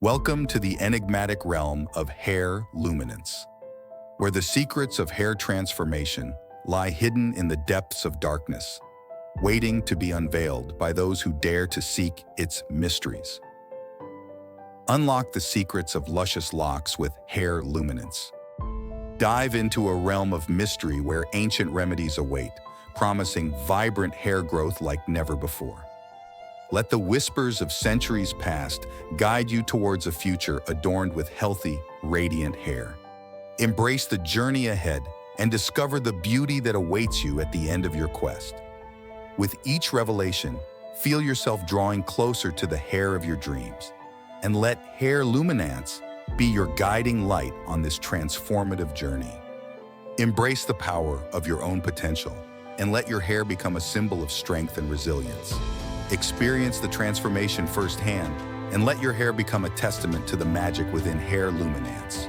Welcome to the enigmatic realm of HairLuminance, where the secrets of hair transformation lie hidden in the depths of darkness, waiting to be unveiled by those who dare to seek its mysteries. Unlock the secrets of luscious locks with HairLuminance. Dive into a realm of mystery where ancient remedies await, promising vibrant hair growth like never before. Let the whispers of centuries past guide you towards a future adorned with healthy, radiant hair. Embrace the journey ahead and discover the beauty that awaits you at the end of your quest. With each revelation, feel yourself drawing closer to the hair of your dreams, and let HairLuminance be your guiding light on this transformative journey. Embrace the power of your own potential and let your hair become a symbol of strength and resilience. Experience the transformation firsthand and let your hair become a testament to the magic within HairLuminance.